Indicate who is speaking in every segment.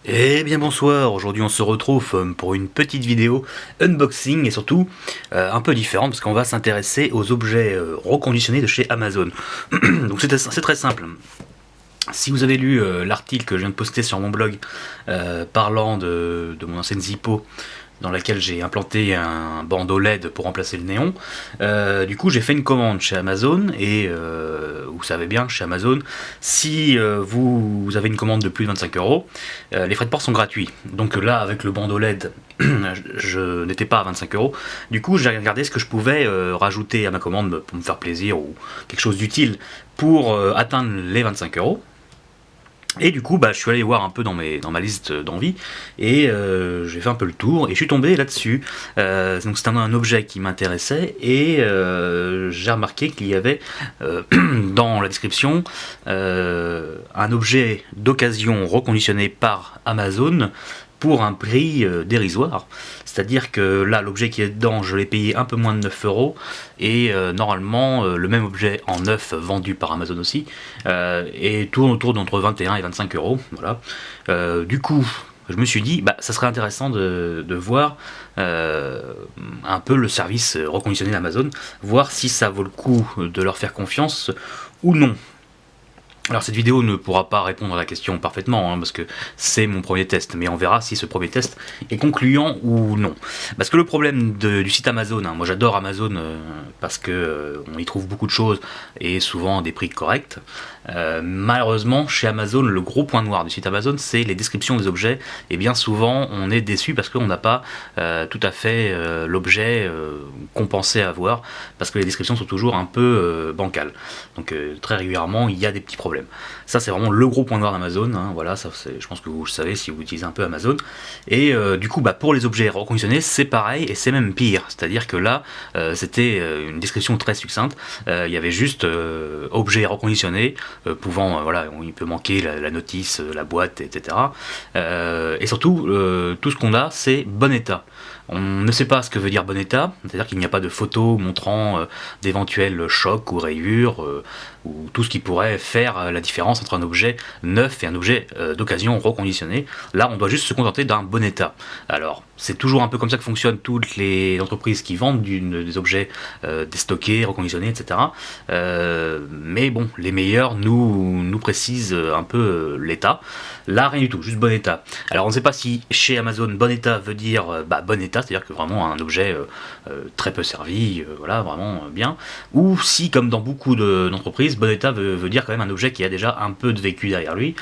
Speaker 1: Eh bien bonsoir, aujourd'hui on se retrouve pour une petite vidéo unboxing et surtout un peu différente parce qu'on va s'intéresser aux objets reconditionnés de chez Amazon. Donc c'est très simple. Si vous avez lu l'article que je viens de poster sur mon blog parlant de mon ancienne Zippo dans laquelle j'ai implanté un bandeau LED pour remplacer le néon. Du coup, j'ai fait une commande chez Amazon et vous savez bien, chez Amazon, si vous avez une commande de plus de 25 euros, les frais de port sont gratuits. Donc là, avec le bandeau LED, je n'étais pas à 25 euros. Du coup, j'ai regardé ce que je pouvais rajouter à ma commande pour me faire plaisir ou quelque chose d'utile pour atteindre les 25 euros. Et du coup, je suis allé voir un peu dans ma liste d'envie et j'ai fait un peu le tour et je suis tombé là-dessus. Donc c'est un objet qui m'intéressait et j'ai remarqué qu'il y avait dans la description un objet d'occasion reconditionné par Amazon pour un prix dérisoire. C'est-à-dire que là, l'objet qui est dedans, je l'ai payé un peu moins de 9 euros et normalement, le même objet en neuf vendu par Amazon aussi et tourne autour d'entre 21 et 25 euros. Voilà. Du coup, je me suis dit, ça serait intéressant de voir un peu le service reconditionné d'Amazon, voir si ça vaut le coup de leur faire confiance ou non. Alors cette vidéo ne pourra pas répondre à la question parfaitement, parce que c'est mon premier test, mais on verra si ce premier test est concluant ou non. Parce que le problème du site Amazon, moi j'adore Amazon parce que on y trouve beaucoup de choses et souvent à des prix corrects. Malheureusement chez Amazon, le gros point noir du site Amazon, c'est les descriptions des objets, et bien souvent on est déçu parce qu'on n'a pas tout à fait l'objet qu'on pensait avoir, parce que les descriptions sont toujours un peu bancales. Donc très régulièrement il y a des petits problèmes. Ça c'est vraiment le gros point noir d'Amazon, voilà, ça, je pense que vous le savez si vous utilisez un peu Amazon. Et du coup pour les objets reconditionnés c'est pareil et c'est même pire, c'est-à-dire que là c'était une description très succincte, il y avait juste objet reconditionné, pouvant, voilà, il peut manquer la notice, la boîte, etc. Et surtout tout ce qu'on a c'est bon état. On ne sait pas ce que veut dire bon état, c'est-à-dire qu'il n'y a pas de photo montrant d'éventuels chocs ou rayures, ou tout ce qui pourrait faire la différence entre un objet neuf et un objet d'occasion reconditionné. Là, on doit juste se contenter d'un bon état. Alors, c'est toujours un peu comme ça que fonctionnent toutes les entreprises qui vendent des objets déstockés, reconditionnés, etc. Mais bon, les meilleurs nous précisent un peu l'état. Là, rien du tout, juste bon état. Alors, on ne sait pas si chez Amazon, bon état veut dire bon état, c'est-à-dire que vraiment un objet très peu servi, voilà, vraiment bien, ou si, comme dans beaucoup d'entreprises, bon état veut dire quand même un objet qui a déjà un peu de vécu derrière lui,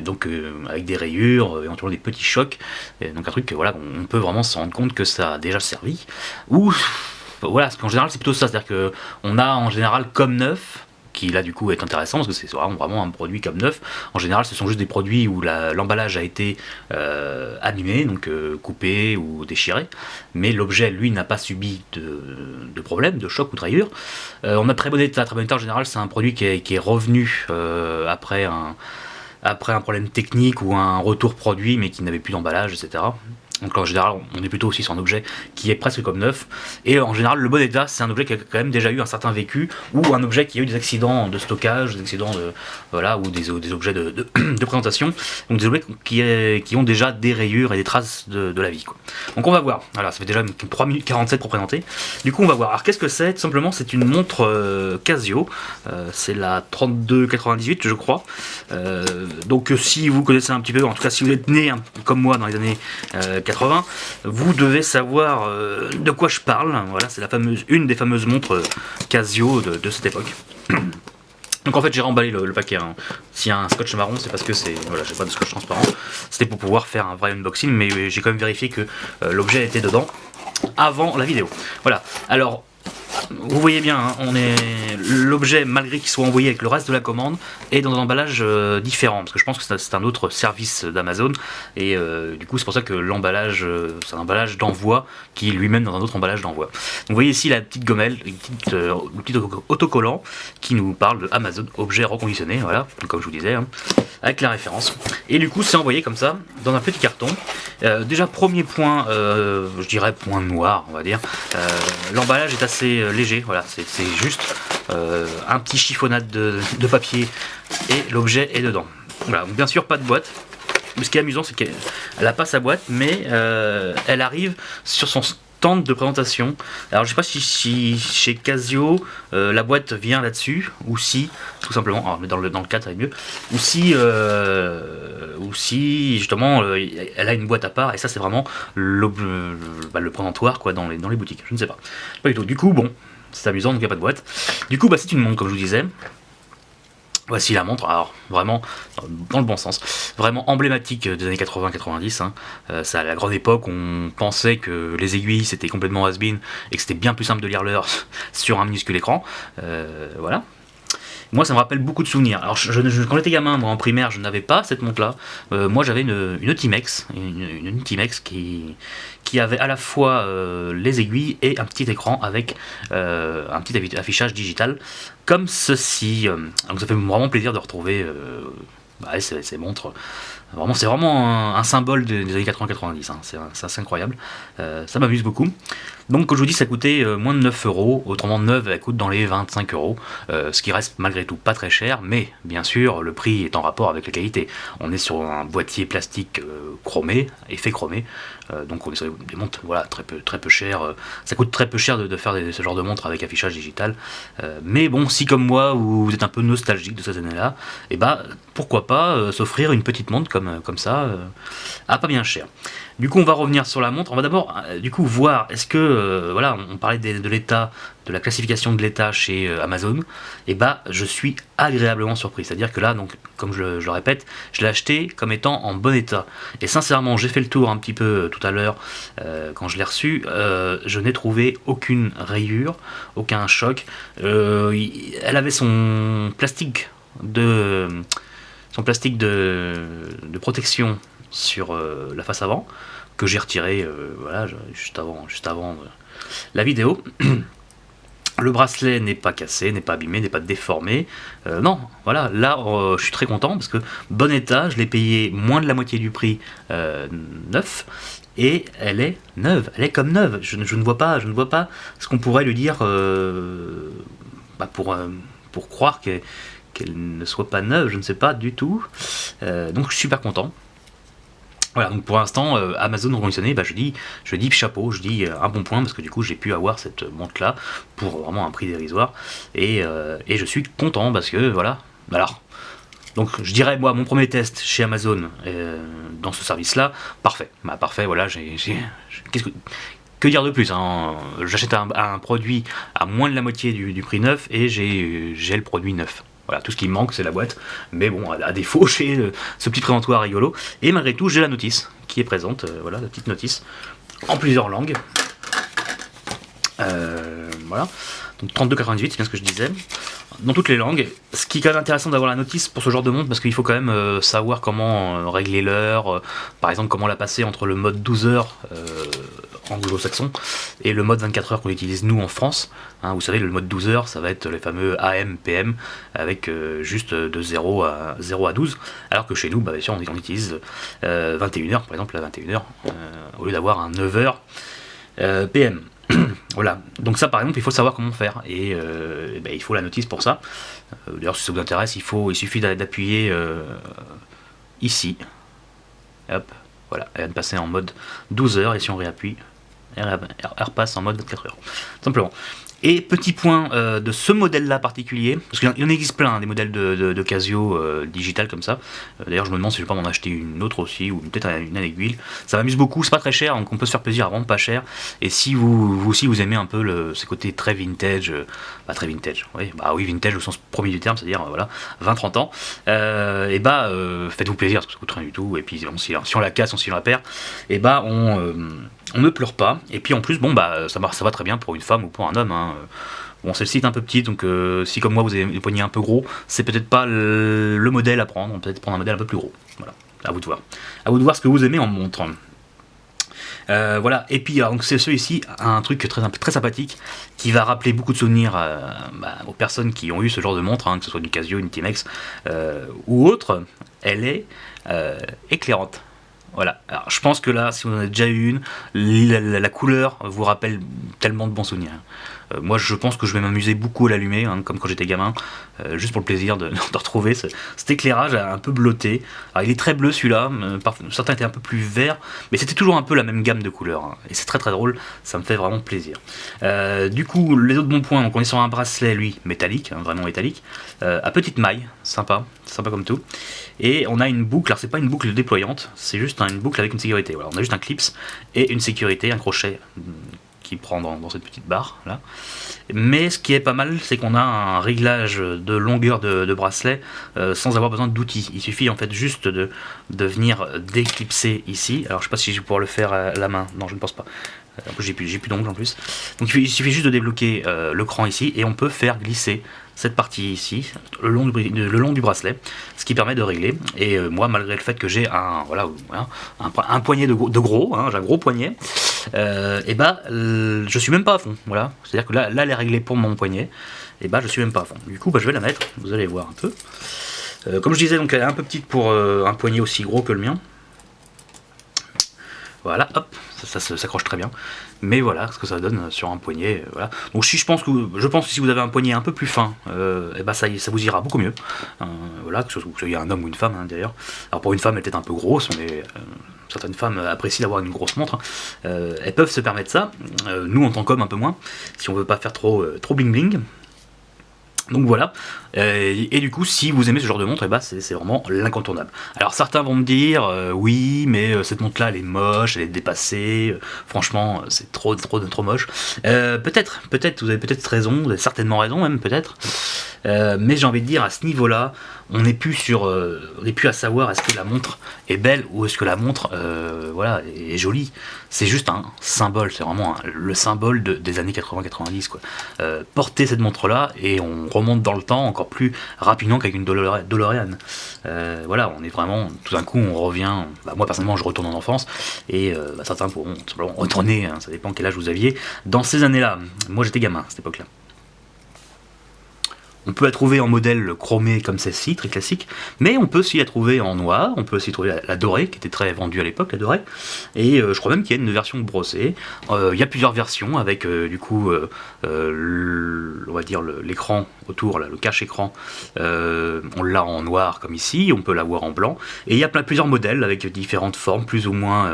Speaker 1: donc avec des rayures, éventuellement des petits chocs, donc un truc, voilà, on peut vraiment se rendre compte que ça a déjà servi, ou voilà, parce qu'en général c'est plutôt ça, c'est-à-dire que on a en général comme neuf, qui là du coup est intéressant parce que c'est vraiment un produit comme neuf. En général ce sont juste des produits où l'emballage a été abîmé, donc coupé ou déchiré, mais l'objet lui n'a pas subi de problème, de choc ou de rayure. On a très bon état en général, c'est un produit qui est revenu après un problème technique ou un retour produit mais qui n'avait plus d'emballage, etc. Donc en général, on est plutôt aussi sur un objet qui est presque comme neuf. Et en général, le bon état, c'est un objet qui a quand même déjà eu un certain vécu, ou un objet qui a eu des accidents de stockage, des accidents voilà, ou des objets de présentation. Donc des objets qui ont déjà des rayures et des traces de la vie, quoi. Donc on va voir. Voilà, ça fait déjà 3 minutes 47 pour présenter. Du coup, on va voir. Alors qu'est-ce que c'est? Tout simplement, c'est une montre Casio. C'est la 3298, je crois. Donc si vous connaissez un petit peu, en tout cas si vous êtes né comme moi dans les années 80, vous devez savoir de quoi je parle. Voilà, c'est une des fameuses montres Casio de cette époque. Donc en fait j'ai remballé le paquet, S'il y a un scotch marron c'est parce que voilà, j'ai pas de scotch transparent. C'était pour pouvoir faire un vrai unboxing, mais j'ai quand même vérifié que l'objet était dedans avant la vidéo. Voilà, alors vous voyez bien, l'objet, malgré qu'il soit envoyé avec le reste de la commande, est dans un emballage différent, parce que je pense que c'est un autre service d'Amazon, et du coup c'est pour ça que l'emballage, c'est un emballage d'envoi qui est lui-même dans un autre emballage d'envoi. Donc vous voyez ici la petite gommelle, le petit autocollant qui nous parle de Amazon objet reconditionné, voilà, comme je vous disais, avec la référence. Et du coup c'est envoyé comme ça, dans un petit carton. Déjà premier point, je dirais point noir, on va dire, l'emballage est assez léger, voilà, c'est juste un petit chiffonnade de papier et l'objet est dedans. Voilà, donc bien sûr pas de boîte, ce qui est amusant, c'est qu'elle n'a pas sa boîte, mais elle arrive sur son stand de présentation. Alors je sais pas si chez Casio la boîte vient là-dessus, ou si, tout simplement, alors, mais dans le cadre ça va être mieux, ou si justement elle a une boîte à part, et ça c'est vraiment le présentoir quoi, dans les boutiques, je ne sais pas. Pas du tout. Du coup, bon, c'est amusant, donc il n'y a pas de boîte. Du coup, c'est une montre, comme je vous disais. Voici la montre, alors vraiment dans le bon sens, vraiment emblématique des années 80-90. Hein. Ça, à la grande époque, on pensait que les aiguilles c'était complètement has-been et que c'était bien plus simple de lire l'heure sur un minuscule écran. Voilà. Moi, ça me rappelle beaucoup de souvenirs. Alors, quand j'étais gamin, moi en primaire, je n'avais pas cette montre-là. Moi, j'avais une Timex, une Timex qui avait à la fois les aiguilles et un petit écran avec un petit affichage digital, comme ceci. Donc, ça fait vraiment plaisir de retrouver ces montres. Vraiment, c'est vraiment un symbole des années 80-90. Hein. C'est assez incroyable. Ça m'amuse beaucoup. Donc, comme je vous dis, ça coûtait moins de 9 euros. Autrement, neuve, elle coûte dans les 25 euros. Ce qui reste malgré tout pas très cher. Mais, bien sûr, le prix est en rapport avec la qualité. On est sur un boîtier plastique chromé, effet chromé. Donc, on est sur des montres voilà, très peu chères. Ça coûte très peu cher de faire ce genre de montre avec affichage digital. Mais bon, si comme moi, vous êtes un peu nostalgique de ces années-là, et pourquoi pas s'offrir une petite montre comme ça, à pas bien cher. Du coup, on va revenir sur la montre. On va d'abord, voir est-ce que, voilà, on parlait de l'état, de la classification de l'état chez Amazon. Et je suis agréablement surpris. C'est-à-dire que là, donc, comme je le répète, je l'ai acheté comme étant en bon état. Et sincèrement, j'ai fait le tour un petit peu tout à l'heure quand je l'ai reçu. Je n'ai trouvé aucune rayure, aucun choc. Elle avait son plastique de protection sur la face avant, que j'ai retiré voilà, juste avant la vidéo. Le bracelet n'est pas cassé, n'est pas abîmé, n'est pas déformé. Non, voilà, là je suis très content parce que bon état, je l'ai payé moins de la moitié du prix neuf. Et elle est neuve, elle est comme neuve. Je ne vois pas ce qu'on pourrait lui dire pour croire qu'elle ne soit pas neuve, je ne sais pas du tout. Donc je suis super content. Voilà, donc pour l'instant, Amazon reconditionné, je dis chapeau, je dis un bon point, parce que du coup j'ai pu avoir cette montre-là pour vraiment un prix dérisoire, et je suis content, parce que voilà, alors, donc je dirais, moi, mon premier test chez Amazon, dans ce service-là, parfait, parfait, voilà, que dire de plus, hein. J'achète un produit à moins de la moitié du prix neuf, et j'ai le produit neuf. Voilà, tout ce qui me manque, c'est la boîte. Mais bon, à défaut, j'ai ce petit présentoir rigolo. Et malgré tout, j'ai la notice qui est présente. Voilà, la petite notice. En plusieurs langues. Voilà. Donc 32,98, c'est bien ce que je disais. Dans toutes les langues. Ce qui est quand même intéressant d'avoir la notice pour ce genre de montre, parce qu'il faut quand même savoir comment régler l'heure. Par exemple, comment la passer entre le mode 12 heures anglo-saxon et le mode 24 heures qu'on utilise nous en France. Hein, vous savez, le mode 12 heures, ça va être les fameux AM, PM, avec juste de 0 à 12. Alors que chez nous, bien sûr, on utilise 21 heures, par exemple, à 21 heures, au lieu d'avoir un 9 heures PM. Voilà, donc ça par exemple il faut savoir comment faire, et il faut la notice pour ça. D'ailleurs si ça vous intéresse, il suffit d'appuyer ici, hop, voilà, elle va passer en mode 12 heures, et si on réappuie, elle repasse en mode 24 heures, simplement. Et petit point de ce modèle-là particulier, parce qu'il en existe plein, des modèles de Casio digital comme ça. D'ailleurs, je me demande si je vais pas m'en acheter une autre aussi, ou peut-être une aiguille. Ça m'amuse beaucoup, c'est pas très cher, donc on peut se faire plaisir à vendre pas cher. Et si vous aussi vous aimez un peu ces côtés très vintage, très vintage, oui, vintage au sens premier du terme, c'est-à-dire voilà, 20-30 ans, faites-vous plaisir, parce que ça coûte rien du tout. Et puis si on la casse ou si on la perd, on ne pleure pas, et puis en plus, ça va très bien pour une femme ou pour un homme. Hein. Bon, celle-ci est un peu petite, donc si comme moi vous avez les poignets un peu gros, c'est peut-être pas le modèle à prendre, on peut peut-être prendre un modèle un peu plus gros. Voilà, à vous de voir. À vous de voir ce que vous aimez en montre. Voilà, et puis donc c'est celui-ci, un truc très sympathique, qui va rappeler beaucoup de souvenirs aux personnes qui ont eu ce genre de montre, hein, que ce soit du Casio, une Timex ou autre. Elle est éclairante. Voilà, alors je pense que là, si vous en avez déjà eu une, la couleur vous rappelle tellement de bons souvenirs. Moi je pense que je vais m'amuser beaucoup à l'allumer, hein, comme quand j'étais gamin, juste pour le plaisir de retrouver cet éclairage un peu bleuté. Alors, il est très bleu celui-là, certains étaient un peu plus verts, mais c'était toujours un peu la même gamme de couleurs, hein, et c'est très très drôle, ça me fait vraiment plaisir. Du coup, les autres bons points, donc on est sur un bracelet, lui, métallique, hein, vraiment métallique, à petite maille, sympa comme tout. Et on a une boucle, alors c'est pas une boucle déployante, c'est juste une boucle avec une sécurité. Voilà, on a juste un clips et une sécurité, un crochet qui prend dans cette petite barre là. Mais ce qui est pas mal, c'est qu'on a un réglage de longueur de bracelet sans avoir besoin d'outils. Il suffit en fait juste de venir déclipser ici. Alors je sais pas si je vais pouvoir le faire à la main, non je ne pense pas. En plus j'ai plus d'ongles en plus. Donc il suffit juste de débloquer le cran ici et on peut faire glisser cette partie ici le long du bracelet, ce qui permet de régler. Et moi, malgré le fait que j'ai un poignet de gros, hein, j'ai un gros poignet, et bah je suis même pas à fond. Voilà, c'est-à-dire que là elle est réglée pour mon poignet, et bah je suis même pas à fond. Du coup je vais la mettre, vous allez voir un peu. Comme je disais, donc elle est un peu petite pour un poignet aussi gros que le mien. Voilà, hop, ça s'accroche très bien. Mais voilà ce que ça donne sur un poignet. Voilà. Donc je pense que si vous avez un poignet un peu plus fin, et bah ça vous ira beaucoup mieux. Voilà, que ce soit un homme ou une femme, hein, d'ailleurs. Alors pour une femme, elle est peut-être un peu grosse, mais certaines femmes apprécient d'avoir une grosse montre. Elles peuvent se permettre ça. Nous, en tant qu'hommes, un peu moins, si on veut pas faire trop bling bling. Donc voilà, et du coup si vous aimez ce genre de montre, c'est vraiment l'incontournable. Alors certains vont me dire oui mais cette montre là elle est moche, elle est dépassée, franchement c'est trop moche. Peut-être, vous avez peut-être raison, vous avez certainement raison même peut-être, mais j'ai envie de dire à ce niveau là, on n'est plus à savoir est-ce que la montre est belle ou est-ce que la montre voilà, est jolie. C'est juste un symbole, c'est vraiment le symbole des années 80-90 quoi. Porter cette montre là et on remonte dans le temps encore plus rapidement qu'avec une DeLorean. Voilà, on est vraiment, tout d'un coup on revient, moi personnellement je retourne en enfance, et certains pourront simplement retourner, hein, ça dépend quel âge vous aviez, dans ces années là. Moi j'étais gamin à cette époque là. On peut la trouver en modèle chromé comme celle-ci, très classique, mais on peut aussi la trouver en noir, on peut aussi trouver la dorée, qui était très vendue à l'époque, la dorée, et je crois même qu'il y a une version brossée. Il y a plusieurs versions avec du coup, on va dire l'écran autour, là, le cache-écran, on l'a en noir comme ici, on peut l'avoir en blanc, et il y a plusieurs modèles avec différentes formes, plus ou moins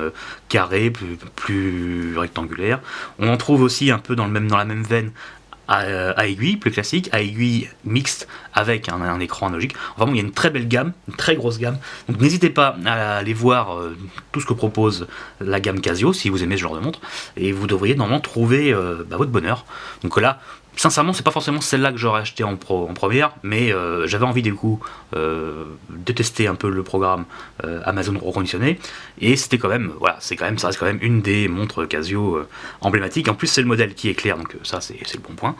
Speaker 1: carrées, plus rectangulaires. On en trouve aussi un peu dans la même veine, à aiguille, plus classique, à aiguille mixte avec un écran analogique. Vraiment, il y a une très belle gamme, une très grosse gamme. Donc n'hésitez pas à aller voir tout ce que propose la gamme Casio, si vous aimez ce genre de montre, et vous devriez normalement trouver votre bonheur. Donc là, sincèrement, c'est pas forcément celle-là que j'aurais acheté en première, mais j'avais envie du coup de tester un peu le programme Amazon reconditionné, et c'était quand même, voilà, ça reste quand même une des montres Casio emblématiques. En plus, c'est le modèle qui est clair, donc ça c'est le bon point.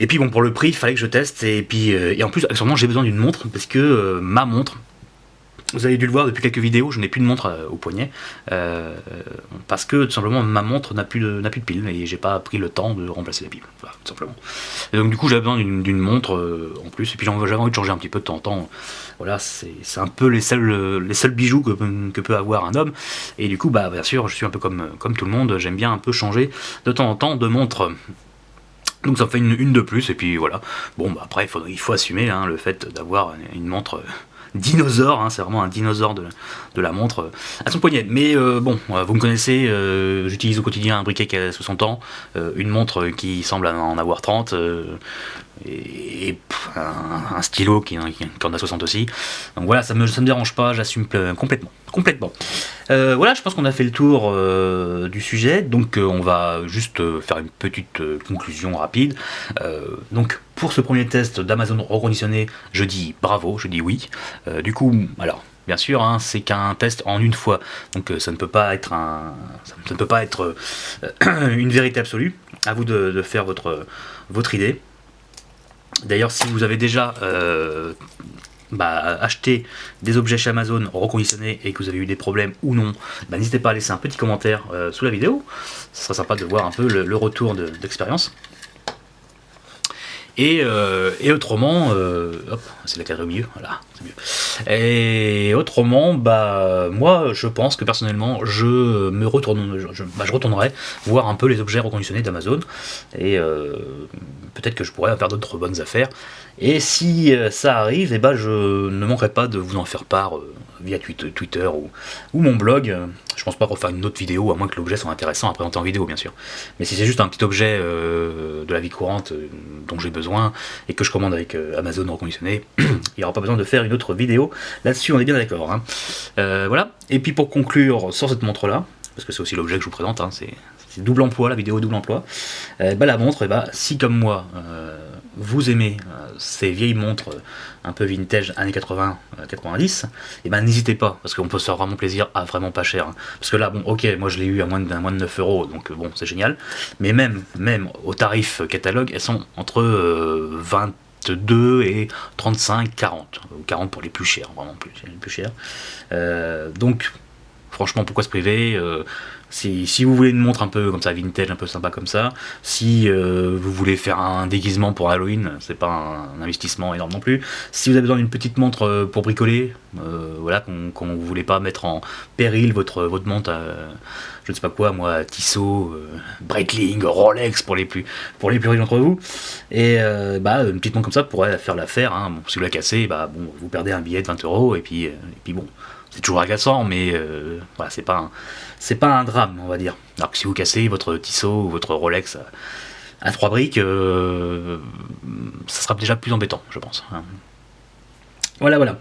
Speaker 1: Et puis bon, pour le prix, il fallait que je teste, et puis et en plus, actuellement, j'ai besoin d'une montre parce que ma montre, vous avez dû le voir depuis quelques vidéos, je n'ai plus de montre au poignet, parce que tout simplement ma montre n'a plus de pile, et j'ai pas pris le temps de remplacer la pile, voilà, tout simplement. Et donc du coup j'avais besoin d'une montre en plus, et puis j'avais envie de changer un petit peu de temps en temps. Voilà, c'est un peu les seuls bijoux que peut avoir un homme, et du coup bien sûr je suis un peu comme tout le monde, j'aime bien un peu changer de temps en temps de montre. Donc ça me fait une de plus, et puis voilà. Bon après il faut assumer hein, le fait d'avoir une montre dinosaure, hein, c'est vraiment un dinosaure de la montre à son poignet. Mais bon, vous me connaissez, j'utilise au quotidien un briquet qui a 60 ans, une montre qui semble en avoir 30, et un stylo qui en a 60 aussi. Donc voilà, ça me dérange pas, j'assume complètement. Voilà, je pense qu'on a fait le tour du sujet, donc on va juste faire une petite conclusion rapide. Donc pour ce premier test d'Amazon reconditionné, je dis bravo, je dis oui. Du coup, alors bien sûr, hein, c'est qu'un test en une fois, donc ça ne peut pas être une vérité absolue. À vous de faire votre idée. D'ailleurs, si vous avez déjà acheté des objets chez Amazon reconditionnés et que vous avez eu des problèmes ou non, n'hésitez pas à laisser un petit commentaire sous la vidéo. Ce sera sympa de voir un peu le retour d'expérience. Et autrement, hop, c'est la cadre au milieu, voilà, c'est mieux. Et autrement, bah moi je pense que personnellement je retournerai voir un peu les objets reconditionnés d'Amazon, et peut-être que je pourrais faire d'autres bonnes affaires. Et si ça arrive, et bah je ne manquerai pas de vous en faire part via Twitter ou mon blog. Je pense pas refaire une autre vidéo, à moins que l'objet soit intéressant à présenter en vidéo, bien sûr. Mais si c'est juste un petit objet de la vie courante dont j'ai besoin et que je commande avec Amazon reconditionné, il n'y aura pas besoin de faire une autre vidéo là-dessus, on est bien d'accord. Hein. Voilà. Et puis pour conclure sur cette montre-là, parce que c'est aussi l'objet que je vous présente, hein, c'est double emploi, la vidéo double emploi. Bah, la montre, si comme moi, vous aimez ces vieilles montres un peu vintage années 80-90, et ben n'hésitez pas, parce qu'on peut se faire vraiment plaisir à vraiment pas cher. Hein. Parce que là, bon, ok, moi je l'ai eu à moins de 9 euros, donc bon, c'est génial. Mais même au tarif catalogue, elles sont entre 22 et 35, 40. 40 pour les plus chers, vraiment les plus chers. Donc, franchement, pourquoi se priver si vous voulez une montre un peu comme ça, vintage, un peu sympa comme ça, si vous voulez faire un déguisement pour Halloween, c'est pas un investissement énorme non plus. Si vous avez besoin d'une petite montre pour bricoler, voilà, qu'on ne voulait pas mettre en péril votre montre, je ne sais pas quoi, moi, Tissot, Breitling, Rolex pour les plus riches d'entre vous, et bah, une petite montre comme ça pourrait faire l'affaire. Hein. Bon, si vous la cassez, bah, bon, vous perdez un billet de 20 euros, et puis bon. C'est toujours agaçant, mais voilà, c'est pas un drame, on va dire. Alors que si vous cassez votre Tissot ou votre Rolex à 3 briques, ça sera déjà plus embêtant, je pense. Voilà.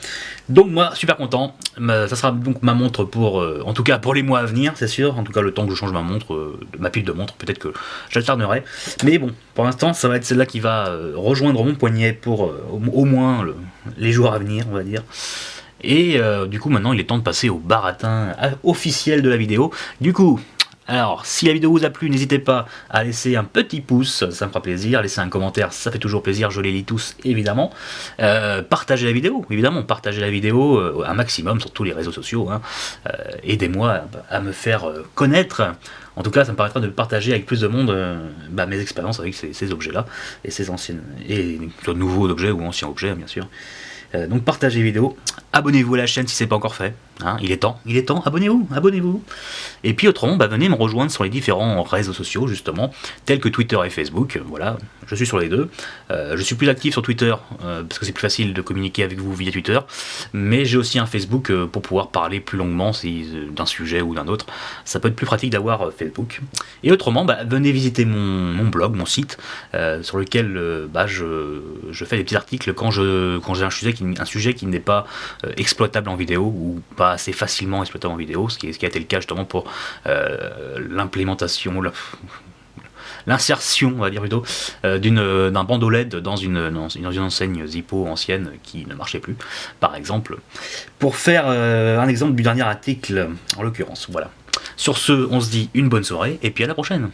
Speaker 1: Donc moi, super content. Ça sera donc ma montre pour, en tout cas pour les mois à venir, c'est sûr. En tout cas, le temps que je change ma montre, ma pile de montre, peut-être que j'alternerai. Mais bon, pour l'instant, ça va être celle-là qui va rejoindre mon poignet pour au moins les jours à venir, on va dire. Et du coup maintenant il est temps de passer au baratin officiel de la vidéo. Du coup, alors si la vidéo vous a plu, n'hésitez pas à laisser un petit pouce, ça me fera plaisir. Laissez un commentaire, ça fait toujours plaisir, je les lis tous évidemment. Partagez la vidéo, évidemment, partagez la vidéo un maximum sur tous les réseaux sociaux. Hein. Aidez-moi à me faire connaître. En tout cas, ça me permettra de partager avec plus de monde mes expériences avec ces objets-là, et ces anciennes, et soit nouveaux objets ou anciens objets, bien sûr. Donc partagez la vidéo, abonnez-vous à la chaîne si ce n'est pas encore fait, hein, il est temps, abonnez-vous. Et puis autrement, venez me rejoindre sur les différents réseaux sociaux justement, tels que Twitter et Facebook, voilà, je suis sur les deux. Je suis plus actif sur Twitter, parce que c'est plus facile de communiquer avec vous via Twitter, mais j'ai aussi un Facebook pour pouvoir parler plus longuement d'un sujet ou d'un autre, ça peut être plus pratique d'avoir Facebook. Et autrement, venez visiter mon blog, mon site, sur lequel je fais des petits articles quand j'ai un sujet qui n'est pas exploitable en vidéo, ou pas assez facilement exploitable en vidéo, ce qui a été le cas justement pour l'implémentation, l'insertion, on va dire plutôt, d'un bandeau LED dans une enseigne Zippo ancienne qui ne marchait plus, par exemple, pour faire un exemple du dernier article en l'occurrence. Voilà. Sur ce, on se dit une bonne soirée, et puis à la prochaine.